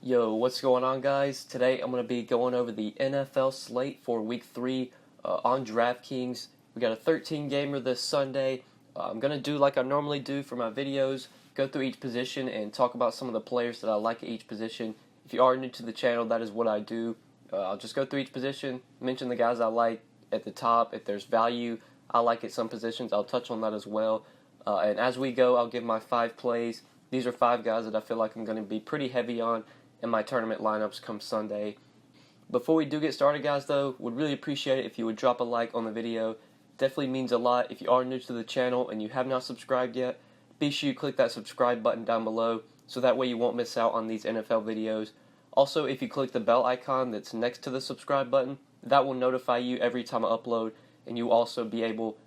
Yo, what's going on, guys? Today I'm going to be going over the NFL slate for Week 3 on DraftKings. We got a 13-gamer this Sunday. I'm going to do like I normally do for my videos, go through each position and talk about some of the players that I like at each position. If you are new to the channel, that is what I do. I'll just go through each position, mention the guys I like at the top. If there's value I like at some positions, I'll touch on that as well. And as we go, I'll give my 5 plays. These are 5 guys that I feel like I'm going to be pretty heavy on in my tournament lineups come Sunday. Before we do get started, guys, though, would really appreciate it if you would drop a like on the video. Definitely means a lot. If you are new to the channel and you have not subscribed yet, be sure you click that subscribe button down below so that way you won't miss out on these NFL videos. Also, if you click the bell icon that's next to the subscribe button, that will notify you every time I upload, and you'll also be able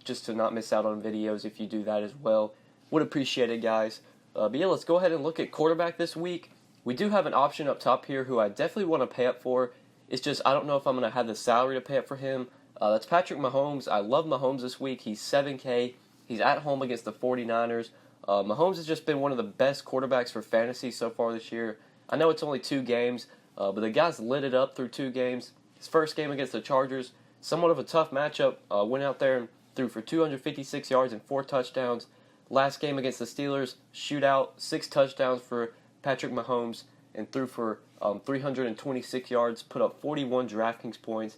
just to not miss out on videos if you do that as well. Would appreciate it, guys. But yeah, let's go ahead and look at quarterback this week. We do have an option up top here who I definitely want to pay up for. It's just I don't know if I'm going to have the salary to pay up for him. That's Patrick Mahomes. I love Mahomes this week. He's 7K. He's at home against the 49ers. Mahomes has just been one of the best quarterbacks for fantasy so far this year. I know it's only 2 games, but the guy's lit it up through 2 games. His first game against the Chargers, somewhat of a tough matchup. Went out there and threw for 256 yards and 4 touchdowns. Last game against the Steelers, shootout, 6 touchdowns for Patrick Mahomes, and threw for 326 yards, put up 41 DraftKings points.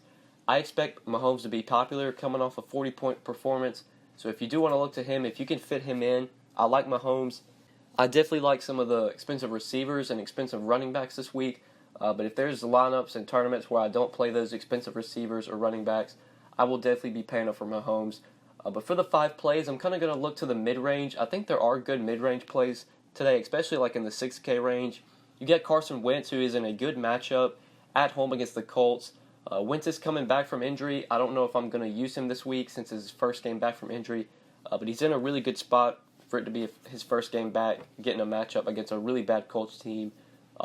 I expect Mahomes to be popular coming off a 40-point performance, so if you do want to look to him, if you can fit him in, I like Mahomes. I definitely like some of the expensive receivers and expensive running backs this week, but if there's lineups and tournaments where I don't play those expensive receivers or running backs, I will definitely be paying up for Mahomes. But for the 5 plays, I'm kind of going to look to the mid-range. I think there are good mid-range plays today, especially like in the 6K range. You get Carson Wentz, who is in a good matchup at home against the Colts. Wentz is coming back from injury. I don't know if I'm going to use him this week since it's his first game back from injury, but he's in a really good spot for it to be his first game back, getting a matchup against a really bad Colts team.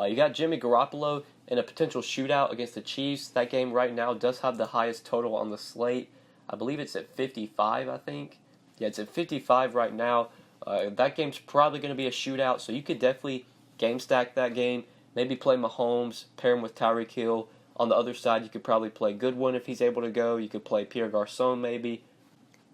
You got Jimmy Garoppolo in a potential shootout against the Chiefs. That game right now does have the highest total on the slate. I believe it's at 55, I think. Yeah, it's at 55 right now. That game's probably going to be a shootout, so you could definitely game stack that game. Maybe play Mahomes, pair him with Tyreek Hill. On the other side, you could probably play Goodwin if he's able to go. You could play Pierre Garçon maybe.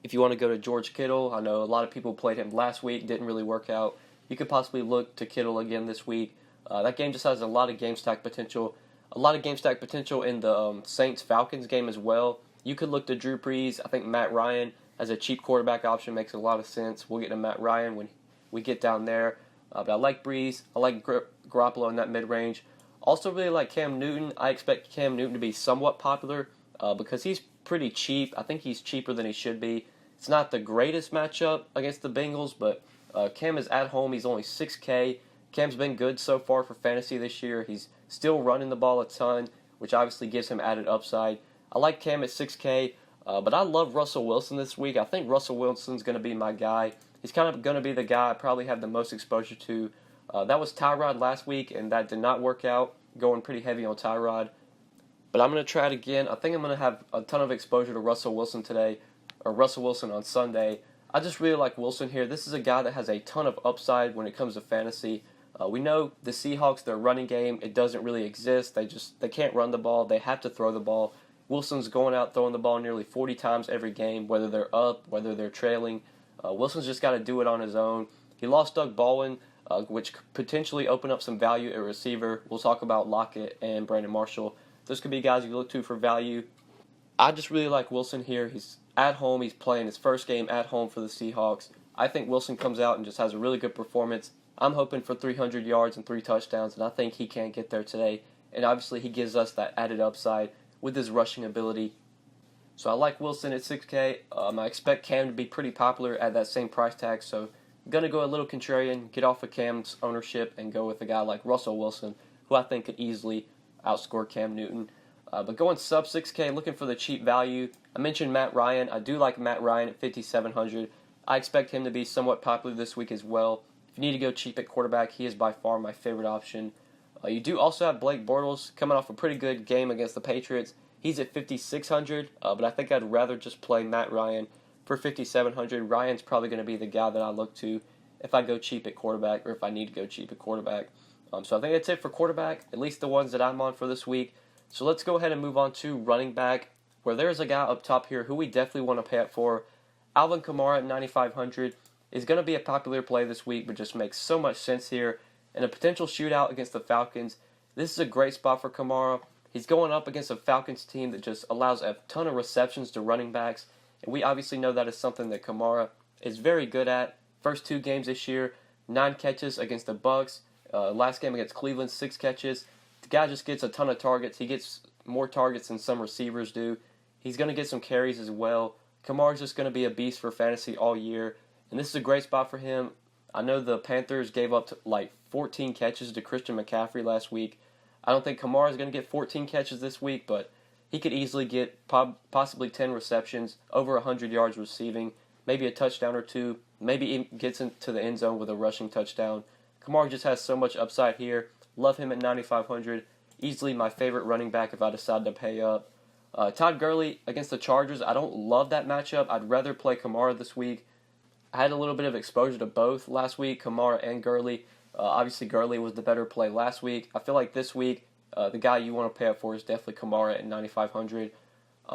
If you want to go to George Kittle, I know a lot of people played him last week, didn't really work out. You could possibly look to Kittle again this week. That game just has a lot of game stack potential. A lot of game stack potential in the Saints-Falcons game as well. You could look to Drew Brees. I think Matt Ryan as a cheap quarterback option makes a lot of sense. We'll get to Matt Ryan when we get down there. But I like Brees. I like Garoppolo in that mid-range. Also really like Cam Newton. I expect Cam Newton to be somewhat popular because he's pretty cheap. I think he's cheaper than he should be. It's not the greatest matchup against the Bengals, but Cam is at home. He's only 6K. Cam's been good so far for fantasy this year. He's still running the ball a ton, which obviously gives him added upside. I like Cam at 6K, but I love Russell Wilson this week. I think Russell Wilson's going to be my guy. He's kind of going to be the guy I probably have the most exposure to. That was Tyrod last week, and that did not work out, going pretty heavy on Tyrod. But I'm going to try it again. I think I'm going to have a ton of exposure to Russell Wilson today, or Russell Wilson on Sunday. I just really like Wilson here. This is a guy that has a ton of upside when it comes to fantasy. We know the Seahawks, their running game, it doesn't really exist. They can't run the ball. They have to throw the ball. Wilson's going out throwing the ball nearly 40 times every game, whether they're up, whether they're trailing. Wilson's just got to do it on his own. He lost Doug Baldwin, which could potentially open up some value at receiver. We'll talk about Lockett and Brandon Marshall. Those could be guys you look to for value. I just really like Wilson here. He's at home. He's playing his first game at home for the Seahawks. I think Wilson comes out and just has a really good performance. I'm hoping for 300 yards and 3 touchdowns, and I think he can get there today. And obviously he gives us that added upside with his rushing ability. So I like Wilson at 6K. I expect Cam to be pretty popular at that same price tag, so I'm going to go a little contrarian, get off of Cam's ownership, and go with a guy like Russell Wilson, who I think could easily outscore Cam Newton. But going sub 6K, looking for the cheap value. I mentioned Matt Ryan. I do like Matt Ryan at 5,700. I expect him to be somewhat popular this week as well. If you need to go cheap at quarterback, he is by far my favorite option. You do also have Blake Bortles coming off a pretty good game against the Patriots. He's at 5,600, but I think I'd rather just play Matt Ryan for 5,700. Ryan's probably going to be the guy that I look to if I go cheap at quarterback or if I need to go cheap at quarterback. So I think that's it for quarterback, at least the ones that I'm on for this week. So let's go ahead and move on to running back, where there's a guy up top here who we definitely want to pay up for. ALVIN KAMARA at 9,500 is going to be a popular play this week, but just makes so much sense here. In a potential shootout against the Falcons, this is a great spot for KAMARA. He's going up against a Falcons team that just allows a ton of receptions to running backs, and we obviously know that is something that KAMARA is very good at. First 2 games this year, 9 catches against the Bucs. Last game against Cleveland, 6 catches. The guy just gets a ton of targets. He gets more targets than some receivers do. He's going to get some carries as well. KAMARA's just going to be a beast for fantasy all year, and this is a great spot for him. I know the Panthers gave up like 14 catches to Christian McCaffrey last week. I don't think KAMARA is going to get 14 catches this week, but he could easily get possibly 10 receptions, over 100 yards receiving, maybe a touchdown or 2, maybe he gets into the end zone with a rushing touchdown. KAMARA just has so much upside here. Love him at 9,500. Easily my favorite running back if I decide to pay up. Todd Gurley against the Chargers. I don't love that matchup. I'd rather play KAMARA this week. I had a little bit of exposure to both last week, KAMARA and Gurley. Obviously, Gurley was the better play last week. I feel like this week, the guy you want to pay up for is definitely KAMARA at 9,500.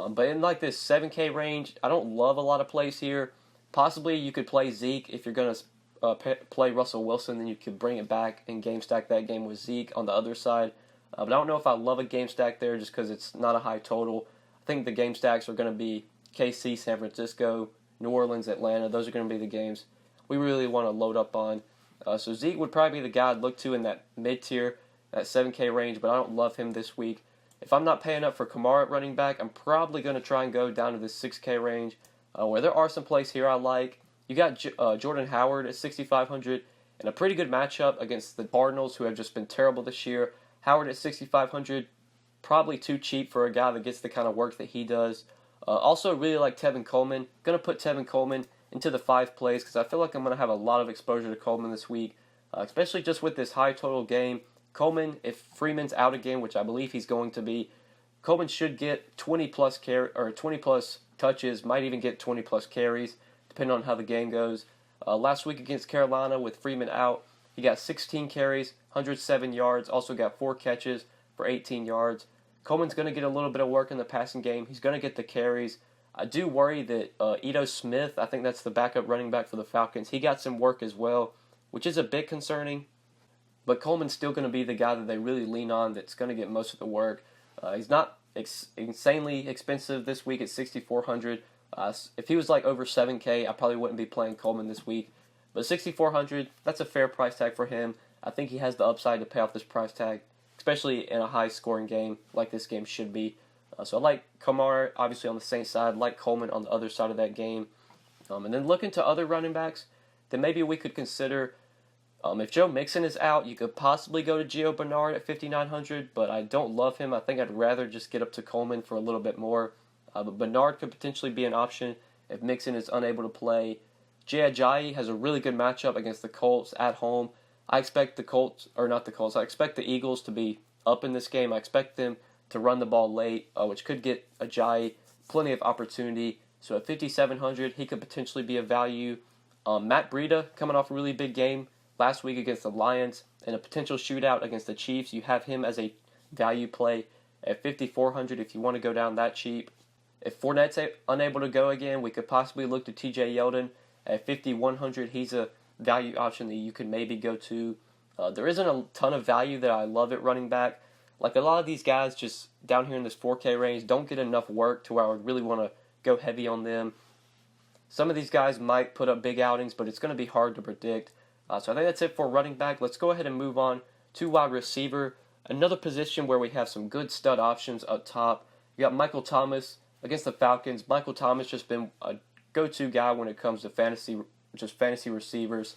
But in like this 7K range, I don't love a lot of plays here. Possibly you could play Zeke if you're going to play Russell Wilson, then you could bring it back and game stack that game with Zeke on the other side. But I don't know if I love a game stack there just because it's not a high total. I think the game stacks are going to be KC, San Francisco, New Orleans, Atlanta. Those are going to be the games we really want to load up on. So Zeke would probably be the guy I'd look to in that mid-tier, that 7K range, but I don't love him this week. If I'm not paying up for KAMARA at running back, I'm probably going to try and go down to the 6K range, where there are some plays here I like. You got Jordan Howard at 6,500 and a pretty good matchup against the Cardinals, who have just been terrible this year. Howard at 6,500, probably too cheap for a guy that gets the kind of work that he does. Also, really like Tevin Coleman. Going to put Tevin Coleman into the 5 plays because I feel like I'm going to have a lot of exposure to Coleman this week, especially just with this high total game. Coleman, if Freeman's out again, which I believe he's going to be, Coleman should get 20 plus touches, might even get 20 plus carries, depending on how the game goes. Last week against Carolina with Freeman out, he got 16 carries, 107 yards, also got 4 catches for 18 yards. Coleman's going to get a little bit of work in the passing game. He's going to get the carries. I do worry that Ito Smith, I think that's the backup running back for the Falcons, he got some work as well, which is a bit concerning. But Coleman's still going to be the guy that they really lean on that's going to get most of the work. He's not insanely expensive this week at 6,400. If he was like over 7K, I probably wouldn't be playing Coleman this week. But 6,400, that's a fair price tag for him. I think he has the upside to pay off this price tag, especially in a high-scoring game like this game should be. So I like KAMARA, obviously, on the Saints side. I like Coleman on the other side of that game. And then looking to other running backs, then maybe we could consider, if Joe Mixon is out, you could possibly go to Gio Bernard at 5,900, but I don't love him. I think I'd rather just get up to Coleman for a little bit more. But Bernard could potentially be an option if Mixon is unable to play. Jay Ajayi has a really good matchup against the Colts at home. I expect I expect the Eagles to be up in this game. I expect them to run the ball late, which could get Ajayi plenty of opportunity. So at 5,700, he could potentially be a value. Matt Breida coming off a really big game last week against the Lions and a potential shootout against the Chiefs. You have him as a value play at 5,400 if you want to go down that cheap. If Fournette's unable to go again, we could possibly look to TJ Yeldon at 5,100. He's a value option that you could maybe go to. There isn't a ton of value that I love at running back. Like a lot of these guys just down here in this 4K range don't get enough work to where I would really want to go heavy on them. Some of these guys might put up big outings, but it's going to be hard to predict. So I think that's it for running back. Let's go ahead and move on to wide receiver. Another position where we have some good stud options up top. You got Michael Thomas against the Falcons. Michael Thomas just been a go-to guy when it comes to fantasy receivers.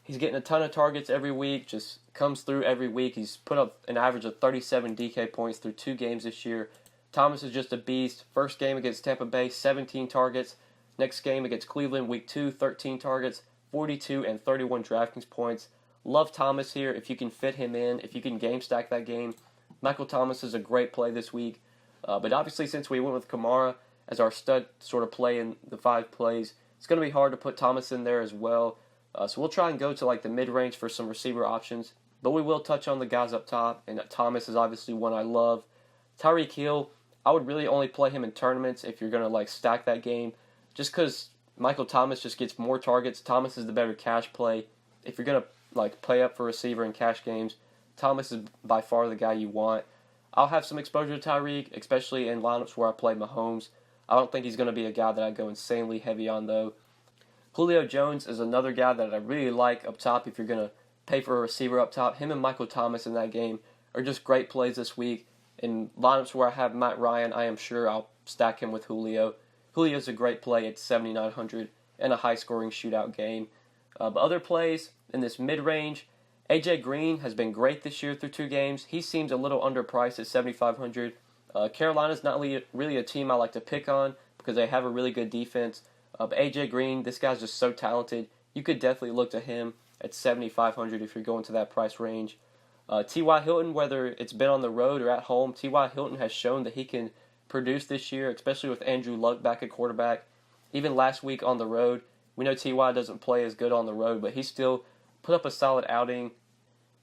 He's getting a ton of targets every week, just comes through every week. He's put up an average of 37 DK points through 2 games this year. Thomas is just a beast. First game against Tampa Bay, 17 targets. Next game against Cleveland, week 2, 13 targets, 42 and 31 DraftKings points. Love Thomas here if you can fit him in, if you can game stack that game. Michael Thomas is a great play this week. But obviously, since we went with KAMARA as our stud sort of play in the 5 plays, it's going to be hard to put Thomas in there as well. So we'll try and go to like the mid-range for some receiver options. But we will touch on the guys up top, and Thomas is obviously one I love. Tyreek Hill, I would really only play him in tournaments if you're going to like stack that game, just because Michael Thomas just gets more targets. Thomas is the better cash play. If you're going to like play up for receiver in cash games, Thomas is by far the guy you want. I'll have some exposure to Tyreek, especially in lineups where I play Mahomes. I don't think he's going to be a guy that I go insanely heavy on, though. Julio Jones is another guy that I really like up top if you're going to pay for a receiver up top. Him and Michael Thomas in that game are just great plays this week. In lineups where I have Matt Ryan, I am sure I'll stack him with Julio. Julio's a great play at 7,900 in a high-scoring shootout game. But other plays in this mid-range, A.J. Green has been great this year through 2 games. He seems a little underpriced at 7,500. Carolina's not really a team I like to pick on because they have a really good defense. But A.J. Green, this guy's just so talented. You could definitely look to him at 7,500 if you're going to that price range. T.Y. Hilton, whether it's been on the road or at home, T.Y. Hilton has shown that he can produce this year, especially with Andrew Luck back at quarterback. Even last week on the road, we know T.Y. doesn't play as good on the road, but he still put up a solid outing.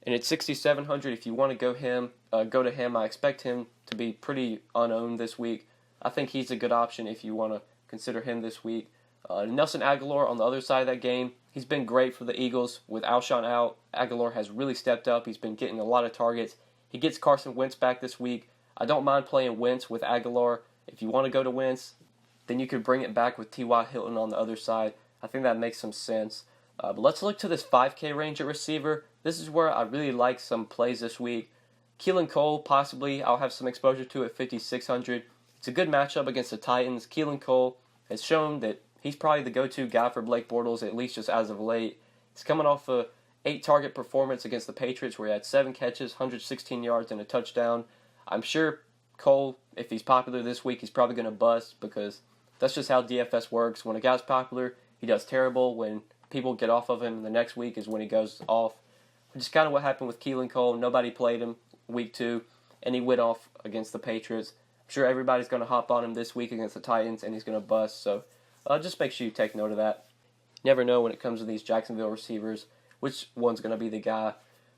And at 6,700, if you want to go to him. I expect him to be pretty unowned this week. I think he's a good option if you want to consider him this week. Nelson Aguilar on the other side of that game, he's been great for the Eagles. With Alshon out, Aguilar has really stepped up. He's been getting a lot of targets. He gets Carson Wentz back this week. I don't mind playing Wentz with Aguilar. If you want to go to Wentz, then you could bring it back with T.Y. Hilton on the other side. I think that makes some sense. But let's look to this 5K range at receiver. This is where I really like some plays this week. Keelan Cole, possibly, I'll have some exposure to at 5,600. It's a good matchup against the Titans. Keelan Cole has shown that he's probably the go-to guy for Blake Bortles, at least just as of late. He's coming off a 8-target performance against the Patriots where he had 7 catches, 116 yards, and a touchdown. I'm sure Cole, if he's popular this week, he's probably going to bust because that's just how DFS works. When a guy's popular, he does terrible. When people get off of him the next week is when he goes off. Which is kind of what happened with Keelan Cole. Nobody played him week 2, and he went off against the Patriots. I'm sure everybody's going to hop on him this week against the Titans, and he's going to bust. So just make sure you take note of that. You never know when it comes to these Jacksonville receivers which one's going to be the guy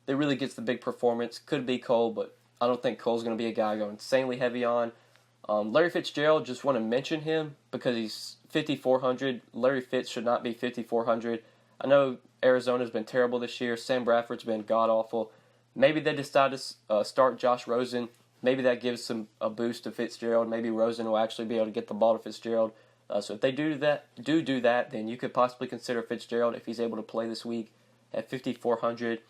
that really gets the big performance. Could be Cole, but I don't think Cole's going to be a guy going insanely heavy on. Larry Fitzgerald, just want to mention him because he's 5,400. Larry Fitz should not be 5,400. I know Arizona's been terrible this year. Sam Bradford's been god-awful. Maybe they decide to start Josh Rosen. Maybe that gives a boost to Fitzgerald. Maybe Rosen will actually be able to get the ball to Fitzgerald. So if they do that, then you could possibly consider Fitzgerald if he's able to play this week at 5,400.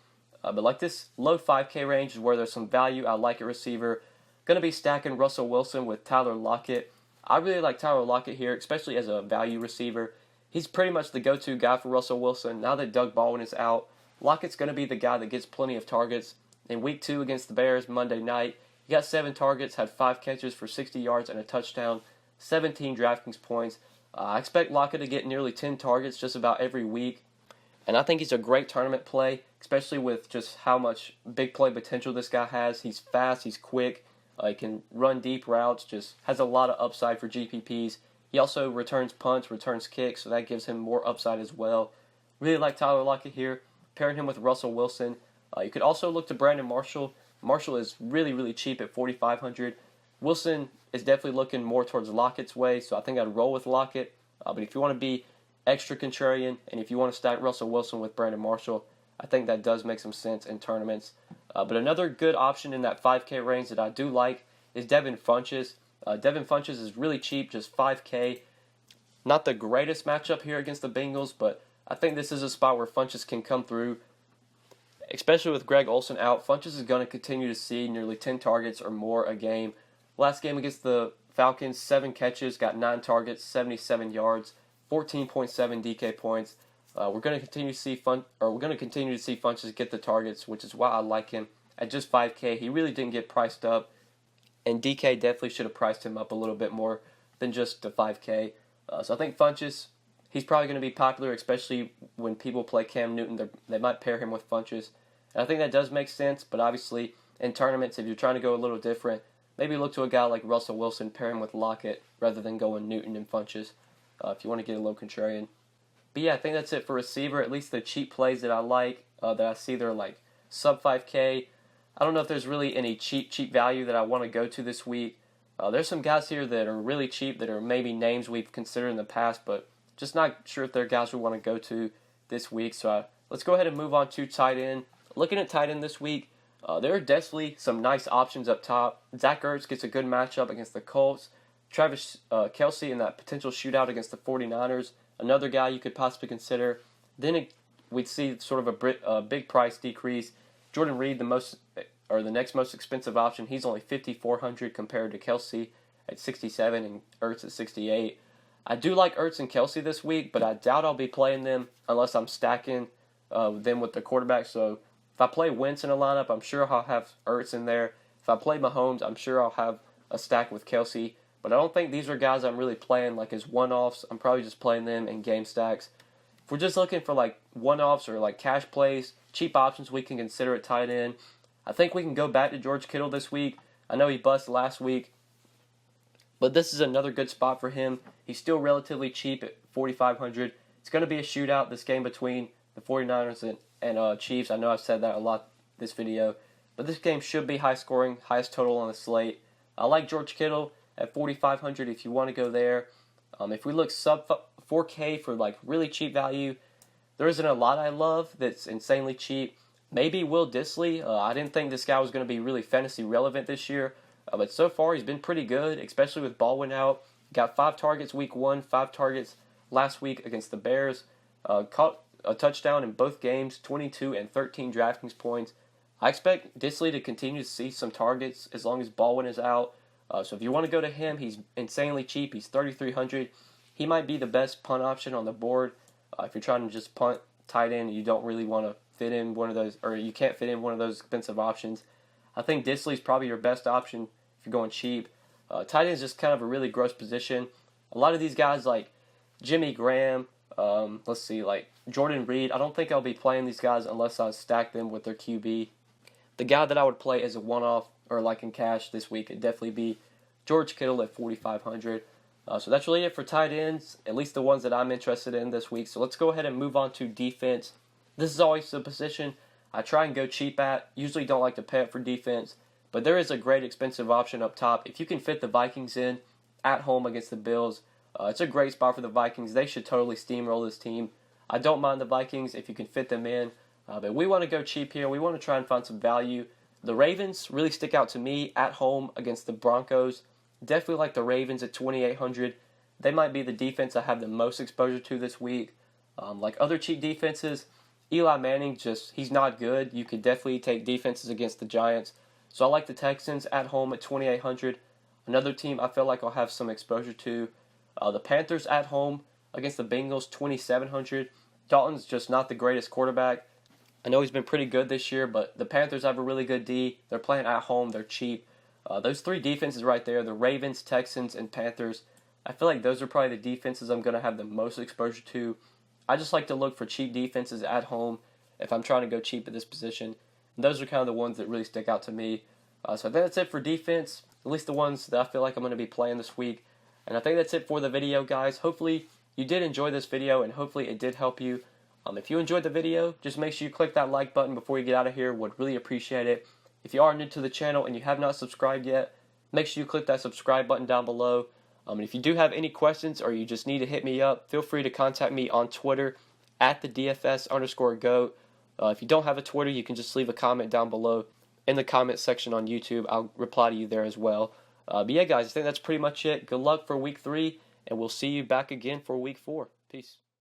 But like this low 5K range is where there's some value. I like a receiver. Going to be stacking Russell Wilson with Tyler Lockett. I really like Tyler Lockett here, especially as a value receiver. He's pretty much the go-to guy for Russell Wilson. Now that Doug Baldwin is out, Lockett's going to be the guy that gets plenty of targets. In Week 2 against the Bears Monday night, he got 7 targets, had 5 catches for 60 yards and a touchdown, 17 DraftKings points. I expect Lockett to get nearly 10 targets just about every week. And I think he's a great tournament play, especially with just how much big play potential this guy has. He's fast, he's quick, he can run deep routes, just has a lot of upside for GPPs. He also returns punts, returns kicks, so that gives him more upside as well. Really like Tyler Lockett here, pairing him with Russell Wilson. You could also look to Brandon Marshall. Marshall is really, really cheap at 4,500. Wilson is definitely looking more towards Lockett's way, so I think I'd roll with Lockett. But if you want to be extra contrarian, and if you want to stack Russell Wilson with Brandon Marshall, I think that does make some sense in tournaments. But another good option in that 5K range that I do like is Devin Funchess. Devin Funchess is really cheap, just 5K. Not the greatest matchup here against the Bengals, but I think this is a spot where Funchess can come through. Especially with Greg Olsen out, Funchess is going to continue to see nearly 10 targets or more a game. Last game against the Falcons, 7 catches, got 9 targets, 77 yards, 14.7 DK points. We're going to continue to see Funchess get the targets, which is why I like him at just 5K. He really didn't get priced up, and DK definitely should have priced him up a little bit more than just the 5K. So I think Funchess, he's probably going to be popular, especially when people play Cam Newton. They might pair him with Funchess. And I think that does make sense, but obviously in tournaments, if you're trying to go a little different, maybe look to a guy like Russell Wilson, pair him with Lockett, rather than going Newton and Funchess, if you want to get a little contrarian. But yeah, I think that's it for receiver, at least the cheap plays that I like, that I see they're like sub 5K. I don't know if there's really any cheap value that I want to go to this week. There's some guys here that are really cheap that are maybe names we've considered in the past, but just not sure if they're guys we want to go to this week. So let's go ahead and move on to tight end. Looking at tight end this week, there are definitely some nice options up top. Zach Ertz gets a good matchup against the Colts. Travis Kelce in that potential shootout against the 49ers, another guy you could possibly consider. Then we'd see sort of a big price decrease. Jordan Reed, the next most expensive option, he's only $5,400 compared to Kelce at $67 and Ertz at $68. I do like Ertz and Kelce this week, but I doubt I'll be playing them unless I'm stacking them with the quarterback. So if I play Wentz in a lineup, I'm sure I'll have Ertz in there. If I play Mahomes, I'm sure I'll have a stack with Kelce. But I don't think these are guys I'm really playing like as one-offs. I'm probably just playing them in game stacks. If we're just looking for like one-offs or like cash plays, cheap options we can consider at tight end, I think we can go back to George Kittle this week. I know he busted last week, but this is another good spot for him. He's still relatively cheap at $4,500. It's going to be a shootout, this game between the 49ers and Chiefs. I know I've said that a lot this video, but this game should be high scoring, highest total on the slate. I like George Kittle at $4,500 if you want to go there. If we look sub 4K for like really cheap value, there isn't a lot I love that's insanely cheap. Maybe Will Dissly. I didn't think this guy was going to be really fantasy relevant this year, but so far he's been pretty good, especially with Baldwin out. Got 5 targets week 1, 5 targets last week against the Bears. Caught a touchdown in both games, 22 and 13 DraftKings points. I expect Dissly to continue to see some targets as long as Baldwin is out. So if you want to go to him, he's insanely cheap. He's $3,300. He might be the best punt option on the board. If you're trying to just punt tight end, you don't really want to fit in one of those, or you can't fit in one of those expensive options. I think Dissly's probably your best option if you're going cheap. Tight end is just kind of a really gross position. A lot of these guys like Jimmy Graham, like Jordan Reed, I don't think I'll be playing these guys unless I stack them with their QB. The guy that I would play as a one-off or like in cash this week would definitely be George Kittle at $4,500. So that's really it for tight ends, at least the ones that I'm interested in this week. So let's go ahead and move on to defense. This is always the position I try and go cheap at. Usually don't like to pay up for defense, but there is a great expensive option up top. If you can fit the Vikings in at home against the Bills, it's a great spot for the Vikings. They should totally steamroll this team. I don't mind the Vikings if you can fit them in, but we want to go cheap here. We want to try and find some value. The Ravens really stick out to me at home against the Broncos. Definitely like the Ravens at $2,800. They might be the defense I have the most exposure to this week. Like other cheap defenses, Eli Manning, he's not good. You could definitely take defenses against the Giants. So I like the Texans at home at $2,800. Another team I feel like I'll have some exposure to. The Panthers at home against the Bengals, $2,700. Dalton's just not the greatest quarterback. I know he's been pretty good this year, but the Panthers have a really good D. They're playing at home. They're cheap. Those 3 defenses right there, the Ravens, Texans, and Panthers, I feel like those are probably the defenses I'm going to have the most exposure to. I just like to look for cheap defenses at home if I'm trying to go cheap at this position. And those are kind of the ones that really stick out to me. So I think that's it for defense, at least the ones that I feel like I'm going to be playing this week. And I think that's it for the video, guys. Hopefully you did enjoy this video, and hopefully it did help you. If you enjoyed the video, just make sure you click that like button before you get out of here. Would really appreciate it. If you are new to the channel and you have not subscribed yet, make sure you click that subscribe button down below. And if you do have any questions or you just need to hit me up, feel free to contact me on Twitter at the DFS_GOAT. If you don't have a Twitter, you can just leave a comment down below in the comment section on YouTube. I'll reply to you there as well. But yeah, guys, I think that's pretty much it. Good luck for week 3, and we'll see you back again for week 4. Peace.